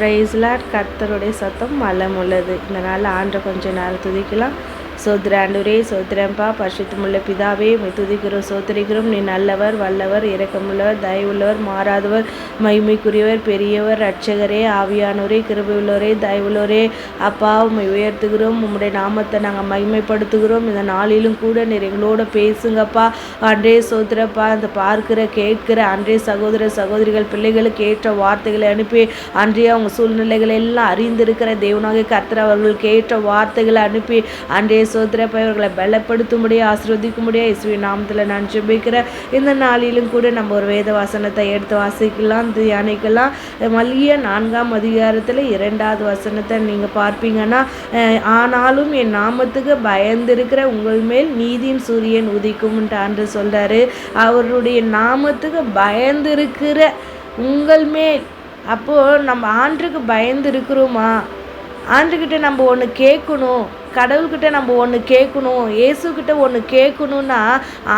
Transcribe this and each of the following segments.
Price Lord. கர்த்தருடைய சத்தம் வல்லம் உள்ளது. இந்த நாளில் ஆண்டை கொஞ்சம் நேரம் துதிக்கலாம். சோத்திர ஆண்டவரே, சோத்திரம்பா. பரிசுத்தமுள்ள பிதாவே, உம்மை துதிக்கிறோம், சோத்திரிக்கிறோம். நீ நல்லவர், வல்லவர், இரக்கமுள்ளவர், தயவுள்ளவர், மாறாதவர், மகிமைக்குரியவர், பெரியவர், ரட்சகரே, ஆவியானவரே, கிருபையுள்ளவரே, தயவுள்ளவரே. அப்பா, உம்மை உயர்த்துகிறோம். உம்முடைய நாமத்தை நாங்கள் மகிமைப்படுத்துகிறோம். இந்த நாளிலும் கூட நீர் எங்களோட பேசுங்கப்பா. அன்றே சோத்திரப்பா, அந்த பார்க்கிற கேட்கிற அன்றே சகோதர சகோதரிகள் பிள்ளைகளுக்கு ஏற்ற வார்த்தைகளை அனுப்பி அன்றே அவங்க சூழ்நிலைகளை எல்லாம் அறிந்திருக்கிற தேவனாக கர்த்தர் அவர்களுக்கு ஏற்ற வார்த்தைகளை அனுப்பி அன்றே சோத்திரப்பா இவர்களை பலப்படுத்தும்படியே ஆசீர்வதிக்கும்படியே இயேசுவின் நாமத்தில் நான் ஜெபிக்கிறேன். இந்த நாளிலும் கூட நம்ம ஒரு வேத வசனத்தை எடுத்து வாசிக்கலாம், தியானிக்கலாம். மல்கியா 4ஆம் அதிகாரத்தில் 2வது வசனத்தை நீங்கள் பார்ப்பீங்கன்னா, ஆனாலும் என் நாமத்துக்கு பயந்திருக்கிற உங்கள் மேல் நீதியின் சூரியன் உதிக்கும்ன்ட்டு ஆண்டு சொல்கிறாரு. அவருடைய நாமத்துக்கு பயந்திருக்கிற உங்கள் மேல். அப்போது நம்ம ஆண்டுக்கு பயந்து இருக்கிறோமா? ஆண்டுக்கிட்ட நம்ம ஒன்று கேட்கணும், கடவுள்கிட்ட நம்ம ஒன்று கேட்கணும், இயேசுக்கிட்ட ஒன்று கேட்கணுன்னா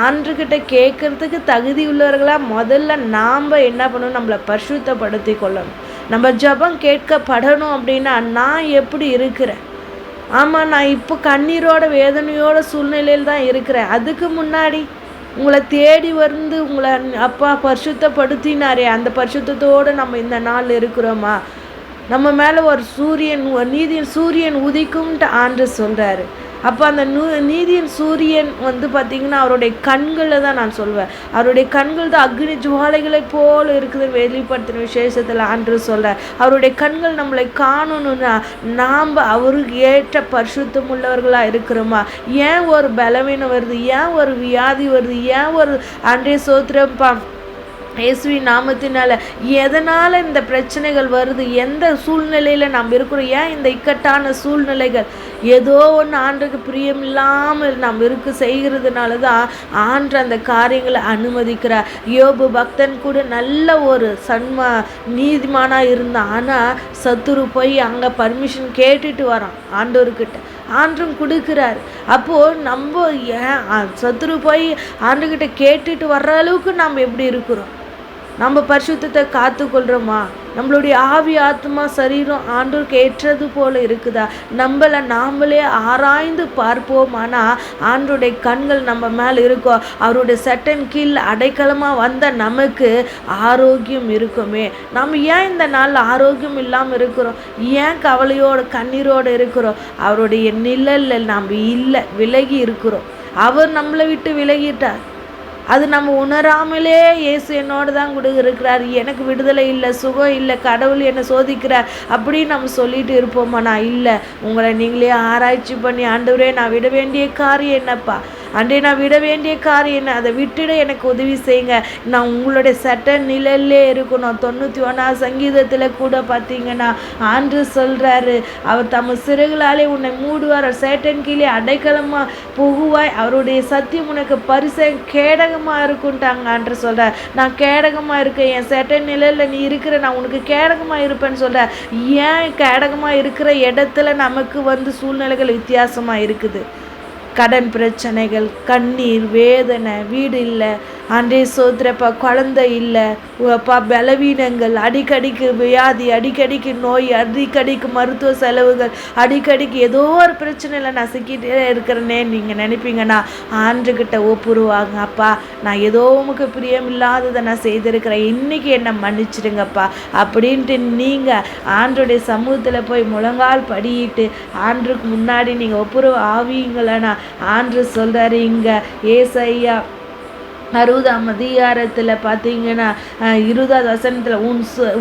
ஆண்டுக்கிட்ட கேட்கறதுக்கு தகுதி உள்ளவர்களாக முதல்ல நாம் என்ன பண்ணணும்? நம்மளை பரிசுத்தப்படுத்தி கொள்ளணும். நம்ம ஜெபம் கேட்கப்படணும் அப்படின்னா நான் எப்படி இருக்கிறேன்? ஆமாம், நான் இப்போ கண்ணீரோட வேதனையோட சூழ்நிலையில் தான் இருக்கிறேன். அதுக்கு முன்னாடி உங்களை தேடி வந்து உங்களை அப்பா பரிசுத்தப்படுத்தினாரே, அந்த பரிசுத்தத்தோடு நம்ம இந்த நாள் இருக்கிறோமா? நம்ம மேலே ஒரு நீதியின் சூரியன் உதிக்கும்ட்டு ஆண்டு சொல்கிறாரு. அப்போ அந்த நீதியின் சூரியன் பார்த்திங்கன்னா அவருடைய கண்களில் தான் நான் சொல்வேன். அவருடைய கண்கள் தான் அக்னி ஜுவாலைகளை போல் இருக்குது வெளிப்படுத்தின விசேஷத்தில் ஆண்டு சொல்கிறார். அவருடைய கண்கள் நம்மளை காணணும்னா நாம் அவருக்கு ஏற்ற பரிசுத்தம் உள்ளவர்களாக இருக்கிறோமா? ஏன் ஒரு பலவீனம் வருது? ஏன் ஒரு வியாதி வருது? ஏன் ஒரு அன்றே சோத்திரப்பா இயேசுவின் நாமத்தினால எதனால் இந்த பிரச்சனைகள் வருது? எந்த சூழ்நிலையில் நாம் இருக்கிறோம்? ஏன் இந்த இக்கட்டான சூழ்நிலைகள்? ஏதோ ஒன்று ஆண்டுக்கு பிரியமில்லாமல் நாம் செய்கிறதுனால தான் ஆண்டு அந்த காரியங்களை அனுமதிக்கிறார். யோபு பக்தன் கூட நல்ல ஒரு நீதிமானாக இருந்தான். ஆனால் சத்துரு போய் அங்கே பர்மிஷன் கேட்டுட்டு வரான் ஆண்டவர்கிட்ட. ஆண்டும் கொடுக்குறாரு. அப்போது நம்ம ஏன் சத்துரு போய் ஆண்டுகிட்ட கேட்டுட்டு வர்ற அளவுக்கு நாம் எப்படி இருக்கிறோம்? நம்ம பரிசுத்தத்தை காத்துக்கொள்கிறோமா? நம்மளுடைய ஆவி ஆத்மா சரீரம் ஆண்டவருக்கு ஏற்றது போல் இருக்குதா? நம்மளை நாமளே ஆராய்ந்து பார்ப்போமானா ஆண்டோடைய கண்கள் நம்ம மேலே இருக்கும். அவருடைய சட்டன் கீழ் அடைக்கலமாக வந்த நமக்கு ஆரோக்கியம் இருக்குமே. நம்ம ஏன் இந்த நாள் ஆரோக்கியம் இல்லாமல் இருக்கிறோம்? ஏன் கவலையோடு கண்ணீரோடு இருக்கிறோம்? அவருடைய நிழலில் நாம் இல்லை, விலகி இருக்கிறோம். அவர் நம்மளை விட்டு விலகிட்டார். அது நம்ம உணராமலே இயேசு என்னோடு தான் கூட இருக்கிறார், எனக்கு விடுதலை இல்லை, சுகம் இல்லை, கடவுள் என்னை சோதிக்கிறார் அப்படின்னு நம்ம சொல்லிட்டு இருப்போமா? நான் இல்லை. உங்களை நீங்களே ஆராய்ச்சி பண்ணி ஆண்டவரே நான் விட வேண்டிய காரியம் என்னப்பா? அன்றே நான் விட வேண்டிய காரியம் என்ன? அதை விட்டுட எனக்கு உதவி செய்யுங்க. நான் உங்களுடைய சட்ட நிழல்லே இருக்கணும். 91ஆம் சங்கீதத்தில் கூட பார்த்தீங்கன்னா ஆண்டு சொல்கிறாரு, அவர் தம்ம சிறகுகளாலே உன்னை மூடுவார், சேட்டன் கீழே அடைக்கலமாக புகுவாய், அவருடைய சத்தியம் உனக்கு பரிசை கேடகமாக இருக்குன்ட்டாங்க ஆண்டு சொல்கிறார். நான் கேடகமாக இருக்கேன், என் சேட்டன் நிழலில் நீ இருக்கிற, நான் உனக்கு கேடகமாக இருப்பேன்னு சொல்கிறேன். ஏன் கேடகமாக இருக்கிற இடத்துல நமக்கு சூழ்நிலைகள் வித்தியாசமாக இருக்குது? கடன் பிரச்சனைகள், கண்ணீர், வேதனை, வீடு இல்லை, அன்றே சோத்திரப்பா குழந்தை இல்லை, பலவீனங்கள், அடிக்கடிக்கு வியாதி, அடிக்கடிக்கு நோய், அடிக்கடிக்கு மருத்துவ செலவுகள், அடிக்கடிக்கு ஏதோ ஒரு பிரச்சனையில் நான் சிக்கிட்டே இருக்கிறேனே நீங்கள் நினைப்பீங்கன்னா ஆண்டுகிட்ட ஒப்புருவாங்க. அப்பா, நான் ஏதோ உமக்கு பிரியமில்லாததை நான் செய்திருக்கிறேன், இன்றைக்கி என்னை மன்னிச்சிடுங்கப்பா அப்படின்ட்டு நீங்கள் ஆண்டுடைய சமூகத்தில் போய் முழங்கால் படியிட்டு ஆண்டுக்கு முன்னாடி நீங்கள் ஒப்புரவு ஆவீங்களா? ஆண்டு சொல்கிறாரு இங்கே ஏசாயா 60ஆம் அதிகாரத்தில் பார்த்தீங்கன்னா 20வது வசனத்தில்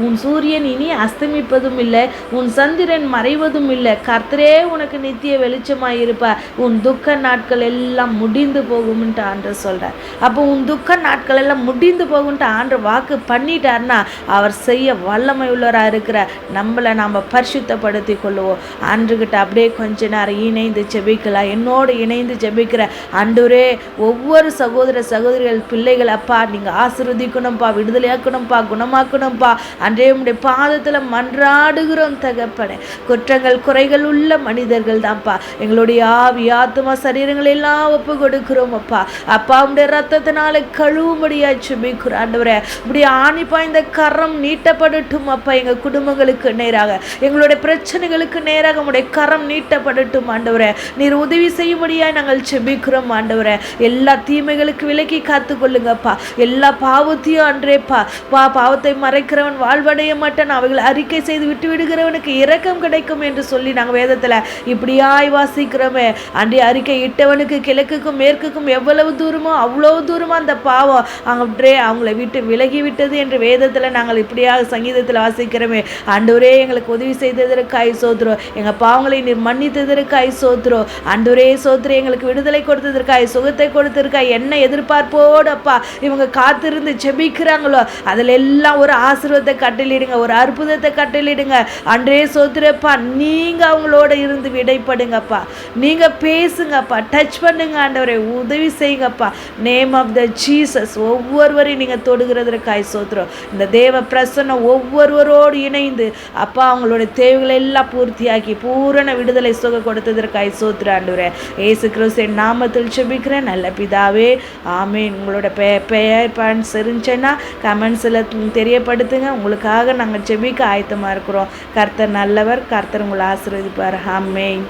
உன் சூரியன் இனி அஸ்தமிப்பதும் இல்லை, உன் சந்திரன் மறைவதும் இல்லை, கர்த்தரே உனக்கு நித்திய வெளிச்சமாக இருப்பார், உன் துக்க நாட்கள் எல்லாம் முடிந்து போகும்ன்ட்டு ஆண்டு சொல்கிறார். அப்போ உன் துக்க நாட்கள் எல்லாம் முடிந்து போகும்ன்ட்டு ஆண்டு வாக்கு பண்ணிட்டார்னா அவர் செய்ய வல்லமை உள்ளவராக இருக்கிறார். நம்மளை நாம் பரிசுத்தப்படுத்தி கொள்ளுவோம். ஆண்டுகிட்ட அப்படியே கொஞ்ச நேரம் இணைந்து ஜெபிக்கலாம். என்னோடு இணைந்து ஜெபிக்கிற ஆண்டவரே, ஒவ்வொரு சகோதர சகோதரிகள் எங்கள் பிள்ளைகள் அப்பா நீங்கள் ஆசீர்வதிக்கணும்ப்பா, விடுதலையாக்கணும்ப்பா, குணமாக்கணும்ப்பா. அன்றே உம்முடைய பாதத்தில் மன்றாடுகிறோம் தகப்பனே. குற்றங்கள் குறைகள் உள்ள மனிதர்கள் தான்ப்பா. எங்களுடைய ஆவி ஆத்மா சரீரங்கள் எல்லாம் ஒப்பு கொடுக்கிறோம் அப்பா. அப்பா உம்முடைய ரத்தத்தினால கழுவும்படியாய் ஜெபிக்கிறோம் ஆண்டவரே. இப்படி ஆணி பாய்ந்த கரம் நீட்டப்படட்டும் அப்பா. எங்கள் குடும்பங்களுக்கு நேராக, எங்களுடைய பிரச்சனைகளுக்கு நேராக உம்முடைய கரம் நீட்டப்படட்டும் ஆண்டவரே. நீர் உதவி செய்யும்படியாய் நாங்கள் ஜெபிக்கிறோம் ஆண்டவரே. எல்லா தீமைகளுக்கு விலக்கி காத்து கொள்ளுங்கப்பா. எல்லா பாவத்தையும் அன்றேப்பா பாவத்தை மறைக்கிறவன் வாழ்வடைய மாட்டான், அவைகளை அறிக்கை செய்து விட்டு விடுகிறவனுக்கு இரக்கம் கிடைக்கும் என்று சொல்லி நாங்கள் வேதத்தில் இப்படியாய் வாசிக்கிறோமே. அன்றே அறிக்கை இட்டவனுக்கு கிழக்குக்கும் மேற்குக்கும் எவ்வளவு தூரமோ அவ்வளவு தூரமோ அந்த பாவம் அன்றே அவங்கள விட்டு விலகி விட்டது என்று வேதத்தில் நாங்கள் இப்படியாக சங்கீதத்தில் வாசிக்கிறோமே. ஆண்டவரே எங்களுக்கு உதவி செய்ததற்காய் சோத்திரம். எங்கள் பாவங்களை நீர் மன்னித்ததற்காய் சோத்திரம். ஆண்டவரே சோத்திரம். எங்களுக்கு விடுதலை கொடுத்ததற்காய், சுகத்தை கொடுத்ததற்காய், என்ன எதிர்பார்ப்போடு அப்பா இவங்க காத்திருந்து ஜெபிக்கிறாங்களோ அதில் எல்லாம் ஒரு ஆசீர்வாதத்தை கட்டளிடுங்க, ஒரு அற்புதத்தை கட்டளிடுங்க. அன்றே சோத்திரப்பா நீங்கள் அவங்களோட இருந்து விடைப்படுங்கப்பா. நீங்கள் பேசுங்கப்பா, டச் பண்ணுங்க ஆண்டவரே, உதவி செய்யுங்கப்பா. நேம் ஆஃப் த ஜீசஸ் ஒவ்வொருவரையும் நீங்கள் தொடுகிறதற்காய் சோத்திரம். இந்த தேவ பிரசன்னம் ஒவ்வொருவரோடு இணைந்து அப்பா அவங்களுடைய தேவைகளை எல்லாம் பூர்த்தியாக்கி பூரண விடுதலை சுக கொடுத்ததற்காய் சோத்திர ஆண்டவரே. இயேசு கிறிஸ்துவின் நாமத்தில் ஜெபிக்கிறேன் நல்ல பிதாவே, ஆமென். உங்களோட பெயர் பாயிண்ட்ஸ் இருந்துச்சுன்னா கமெண்ட்ஸில் தெரியப்படுத்துங்க. உங்களுக்காக நாங்கள் ஜெபிக்க ஆயத்தமாக இருக்கிறோம். கர்த்தர் நல்லவர். கர்த்தர் உங்களை ஆசீர்வதிப்பார். ஆமென்.